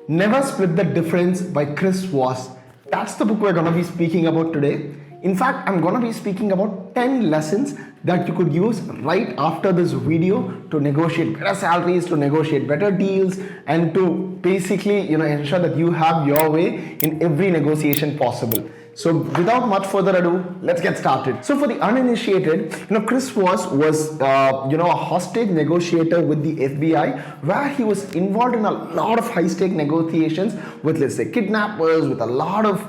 Never Split the Difference by Chris Voss. That's the book we're going to be speaking about today. In fact, I'm going to be speaking about 10 lessons that you could use right after this video to negotiate better salaries, to negotiate better deals, and to basically, ensure that you have your way in every negotiation possible. So without much further ado, let's get started. So for the uninitiated, Chris Voss was, a hostage negotiator with the FBI, where he was involved in a lot of high-stake negotiations with, let's say, kidnappers, with a lot of,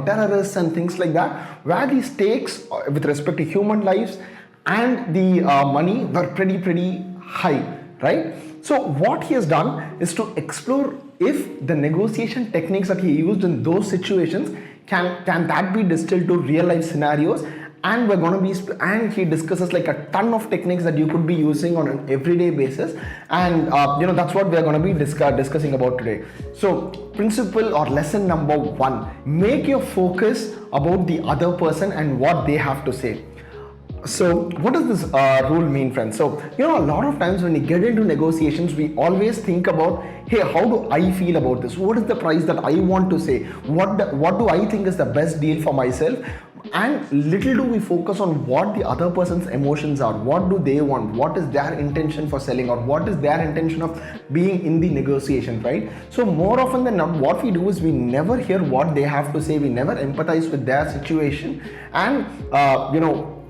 terrorists and things like that, where the stakes with respect to human lives and the money were pretty high, right? So what he has done is to explore if the negotiation techniques that he used in those situations can that be distilled to real life scenarios, and we're going to be and he discusses like a ton of techniques that you could be using on an everyday basis, and that's what we're going to be discussing about today. So principle or lesson number 1, make your focus about the other person and what they have to say. So what does this rule mean, friends? So, a lot of times when we get into negotiations, we always think about, hey, how do I feel about this? What is the price that I want to say? What do I think is the best deal for myself? And little do we focus on what the other person's emotions are. What do they want? What is their intention for selling, or what is their intention of being in the negotiation, right? So more often than not, what we do is we never hear what they have to say. We never empathize with their situation. And,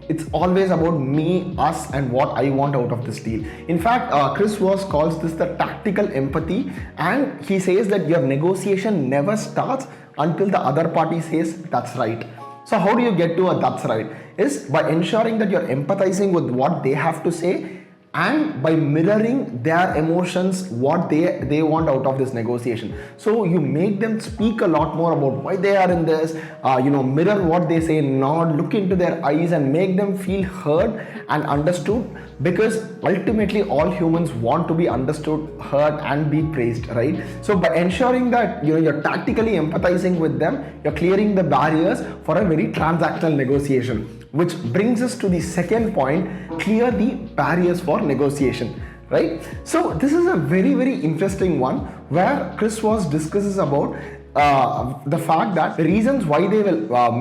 it's always about me, us, and what I want out of this deal. In fact, Chris Voss calls this the tactical empathy, and he says that your negotiation never starts until the other party says that's right. So how do you get to a that's right? Is by ensuring that you're empathizing with what they have to say, and by mirroring their emotions, what they want out of this negotiation. So you make them speak a lot more about why they are in this, mirror what they say, nod, look into their eyes, and make them feel heard and understood, because ultimately all humans want to be understood, heard, and be praised, right? So by ensuring that you're tactically empathizing with them, you're clearing the barriers for a very transactional negotiation. Which brings us to the second point: clear the barriers for negotiation, right? So this is a very interesting one, where Chris Voss discusses about the fact that the reasons why they will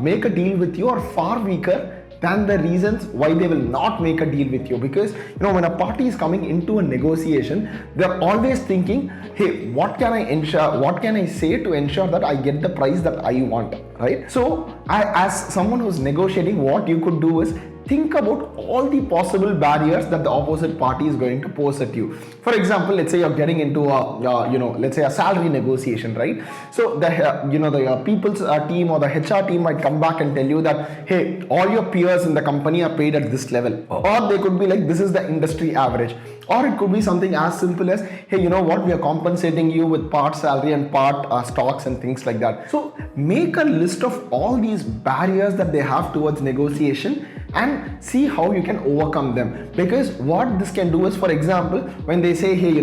make a deal with you are far weaker than the reasons why they will not make a deal with you. Because when a party is coming into a negotiation, they're always thinking, hey, what can I say to ensure that I get the price that I want, right? So as someone who's negotiating, what you could do is think about all the possible barriers that the opposite party is going to pose at you. For example, let's say you're getting into let's say a salary negotiation, right? So the people's team or the HR team might come back and tell you that, hey, all your peers in the company are paid at this level, or they could be like, this is the industry average. Or it could be something as simple as, hey, we are compensating you with part salary and part stocks and things like that. So make a list of all these barriers that they have towards negotiation and see how you can overcome them. Because what this can do is, for example, when they say, hey,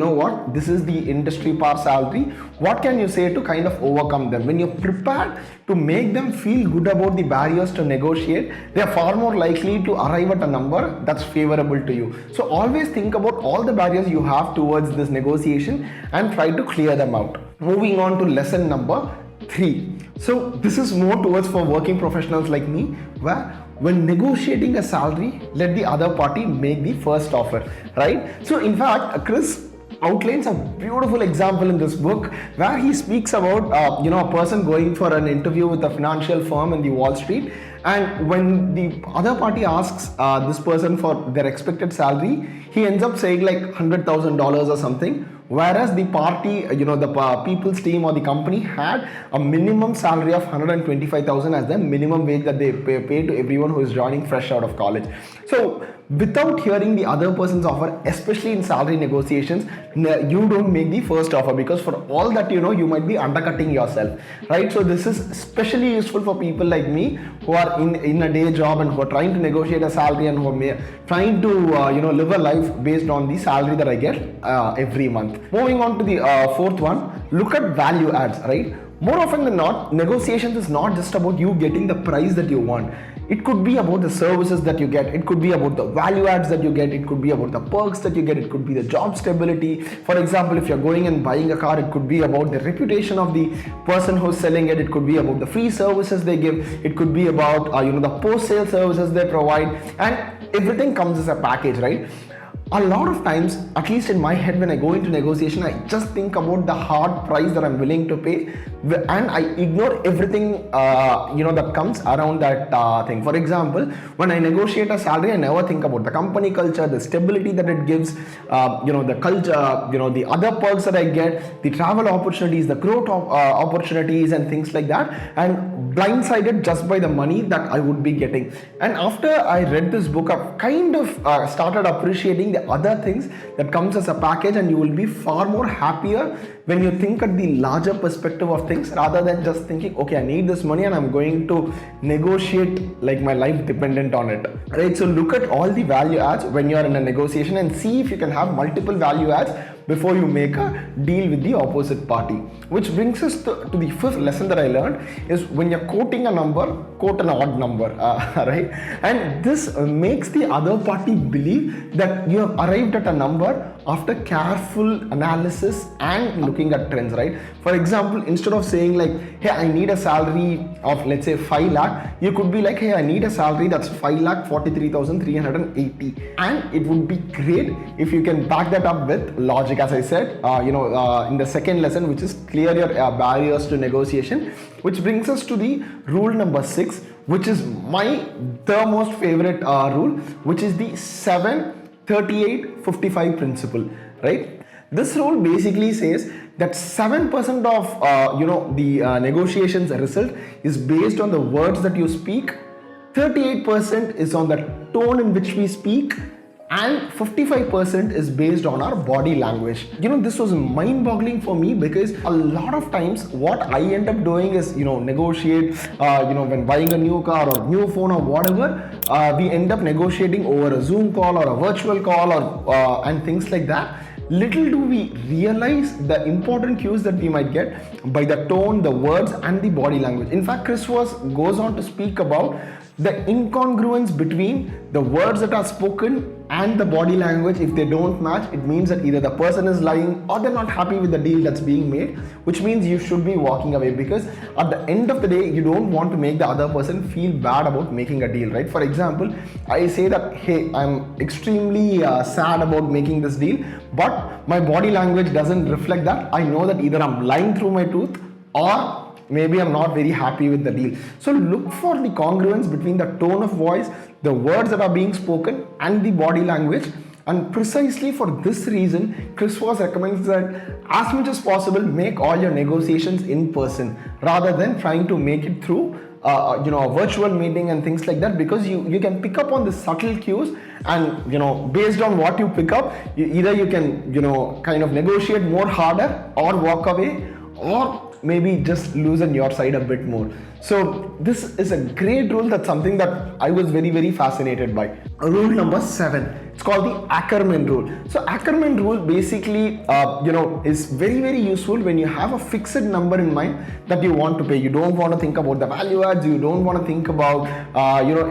this is the industry par salary, what can you say to kind of overcome them? When you're prepared to make them feel good about the barriers to negotiate, they are far more likely to arrive at a number that's favorable to you. So always think about all the barriers you have towards this negotiation and try to clear them out. Moving on to lesson number 3. So this is more towards for working professionals like me, where when negotiating a salary, let the other party make the first offer, right? So in fact, Chris outlines a beautiful example in this book, where he speaks about a person going for an interview with a financial firm in the Wall Street, and when the other party asks this person for their expected salary, he ends up saying like $100,000 or something, whereas the party, the people's team or the company had a minimum salary of $125,000 as the minimum wage that they pay to everyone who is joining fresh out of college. So without hearing the other person's offer, especially in salary negotiations, you don't make the first offer, because for all that you might be undercutting yourself, right? So this is especially useful for people like me who are in a day job and who are trying to negotiate a salary and who are trying to live a life based on the salary that I get every month. Moving on to the fourth one, look at value adds, right? More often than not, negotiations is not just about you getting the price that you want. It could be about the services that you get. It could be about the value adds that you get. It could be about the perks that you get. It could be the job stability. For example, if you're going and buying a car, it could be about the reputation of the person who's selling it. It could be about the free services they give. It could be about the post-sale services they provide, and everything comes as a package, right? A lot of times, at least in my head, when I go into negotiation, I just think about the hard price that I'm willing to pay, and I ignore everything that comes around that thing. For example, when I negotiate a salary, I never think about the company culture, the stability that it gives, the culture, the other perks that I get, the travel opportunities, the growth opportunities, and things like that, and blindsided just by the money that I would be getting. And after I read this book, I've kind of started appreciating the other things that comes as a package, and you will be far more happier when you think at the larger perspective of things, rather than just thinking, okay, I need this money and I'm going to negotiate like my life dependent on it, right? So look at all the value adds when you are in a negotiation and see if you can have multiple value adds before you make a deal with the opposite party. Which brings us to the fifth lesson that I learned is, when you're quoting a number, quote an odd number, right? And this makes the other party believe that you have arrived at a number after careful analysis and looking at trends, right? For example, instead of saying like, hey, I need a salary of, let's say, 5 lakh, you could be like, hey, I need a salary that's 5,43,380. And it would be great if you can back that up with logic, as I said, in the second lesson, which is clear your barriers to negotiation. Which brings us to the rule number 6, which is the most favorite rule, which is the 7-38-55 principle, right? This rule basically says that 7% of the negotiations result is based on the words that you speak, 38% is on the tone in which we speak, and 55% is based on our body language. This was mind-boggling for me, because a lot of times what I end up doing is, negotiate, when buying a new car or new phone or whatever, we end up negotiating over a Zoom call or a virtual call or and things like that. Little do we realize the important cues that we might get by the tone, the words, and the body language. In fact, Chris Voss goes on to speak about the incongruence between the words that are spoken and the body language. If they don't match, it means that either the person is lying or they're not happy with the deal that's being made, which means you should be walking away, because at the end of the day, you don't want to make the other person feel bad about making a deal, right? For example, I say that, hey, I'm extremely sad about making this deal, but my body language doesn't reflect that. I know that either I'm lying through my tooth, or maybe I'm not very happy with the deal. So look for the congruence between the tone of voice, the words that are being spoken, and the body language. And precisely for this reason, Chris Voss recommends that as much as possible, make all your negotiations in person rather than trying to make it through a virtual meeting and things like that, because you can pick up on the subtle cues, and based on what you pick up, either you can kind of negotiate more harder, or walk away, or maybe just loosen your side a bit more. So this is a great rule. That's something that I was very, very fascinated by. Rule number 7, it's called the ACKERMAN rule. So ACKERMAN rule basically is very, very useful when you have a fixed number in mind that you want to pay. You don't want to think about the value adds, you don't want to think about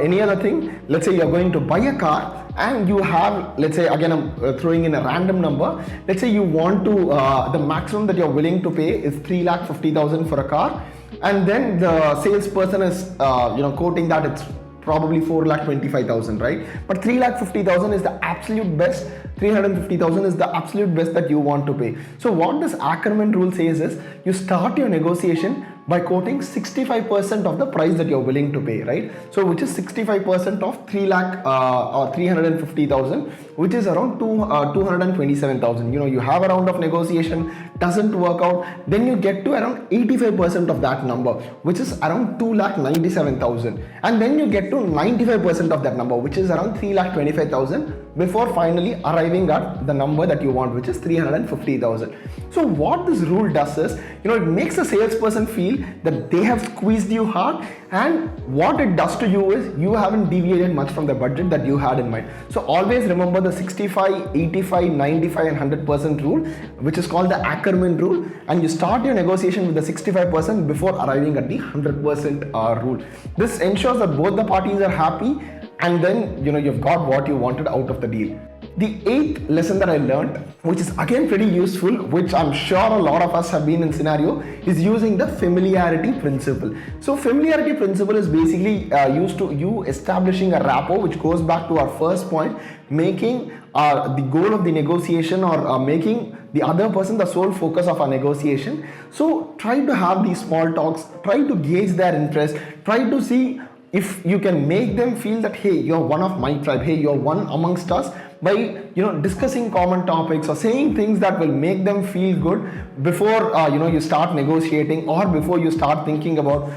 any other thing. Let's say you're going to buy a car, and you have, let's say, again, I'm throwing in a random number. Let's say you want to, the maximum that you're willing to pay is 3,50,000 for a car. And then the salesperson is, quoting that it's probably 4,25,000, right? But 3,50,000 is the absolute best. 350,000 is the absolute best that you want to pay. So what this ACKERMAN rule says is, you start your negotiation by quoting 65% of the price that you're willing to pay, right? So which is 65% of 3 lakh or 350,000, which is around 227,000. You have a round of negotiation, doesn't work out, then you get to around 85% of that number, which is around 2,97,000, and then you get to 95% of that number, which is around 3,25,000, before finally arriving at the number that you want, which is 350,000. So what this rule does is, it makes the salesperson feel feel that they have squeezed you hard, and what it does to you is you haven't deviated much from the budget that you had in mind. So always remember the 65, 85, 95 and 100% rule, which is called the ACKERMAN rule, and you start your negotiation with the 65% before arriving at the 100% rule. This ensures that both the parties are happy, and then you've got what you wanted out of the deal. The 8th lesson that I learned, which is again pretty useful, which I'm sure a lot of us have been in scenario, is using the familiarity principle. So familiarity principle is basically used to you establishing a rapport, which goes back to our first point, making the goal of the negotiation, or making the other person the sole focus of our negotiation. So try to have these small talks, try to gauge their interest, try to see if you can make them feel that, hey, you're one of my tribe, hey, you're one amongst us, by discussing common topics or saying things that will make them feel good before you start negotiating, or before you start thinking about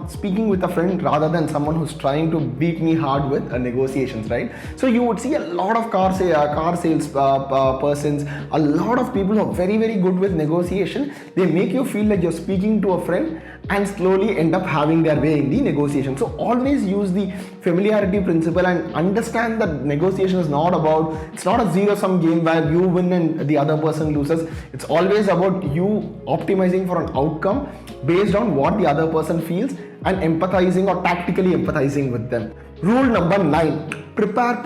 speaking with a friend rather than someone who's trying to beat me hard with negotiations, right? So you would see a lot of car sales persons, a lot of people who are very, very good with negotiation. They make you feel like you're speaking to a friend, and slowly end up having their way in the negotiation. So always use the familiarity principle and understand that negotiation is not it's not a zero-sum game where you win and the other person loses. It's always about you optimizing for an outcome based on what the other person feels, and empathizing or tactically empathizing with them. Rule number 9, prepare,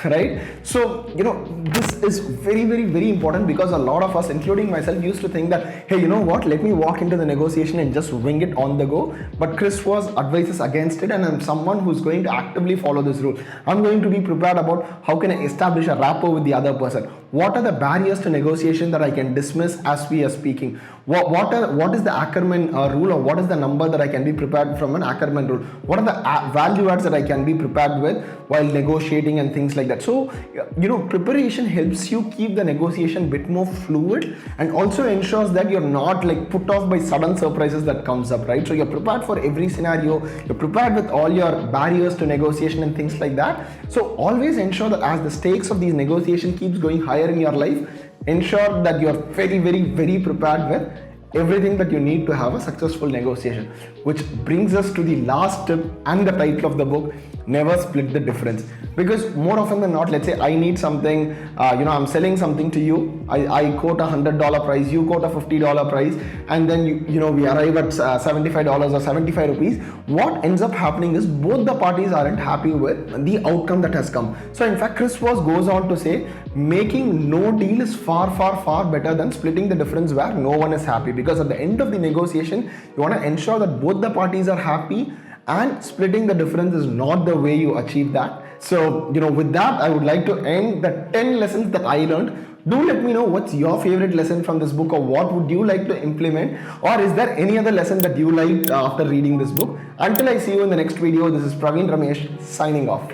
right? So this is very, very, very important, because a lot of us, including myself, used to think that, hey, let me walk into the negotiation and just wing it on the go. But Chris Voss advises against it, and I'm someone who's going to actively follow this rule. I'm going to be prepared about how can I establish a rapport with the other person. What are the barriers to negotiation that I can dismiss as we are speaking? What is the ACKERMAN rule, or what is the number that I can be prepared from an ACKERMAN rule? What are the value adds that I can be prepared with while negotiating and things like that? So preparation helps you keep the negotiation a bit more fluid, and also ensures that you're not like put off by sudden surprises that comes up, right? So you're prepared for every scenario, you're prepared with all your barriers to negotiation and things like that. So always ensure that as the stakes of these negotiation keeps going higher in your life, ensure that you're very, very, very prepared with everything that you need to have a successful negotiation. Which brings us to the last tip and the title of the book: never split the difference. Because more often than not, let's say I need something, I'm selling something to you, I quote $100 price, you quote a $50 price, and then we arrive at $75 or 75 rupees. What ends up happening is both the parties aren't happy with the outcome that has come. So in fact, Chris Voss goes on to say, making no deal is far, far, far better than splitting the difference where no one is happy. Because at the end of the negotiation, you want to ensure that both the parties are happy, and splitting the difference is not the way you achieve that. So with that, I would like to end the 10 lessons that I learned. Do let me know what's your favorite lesson from this book, or what would you like to implement, or is there any other lesson that you liked after reading this book? Until I see you in the next video, this is Praveen Ramesh signing off.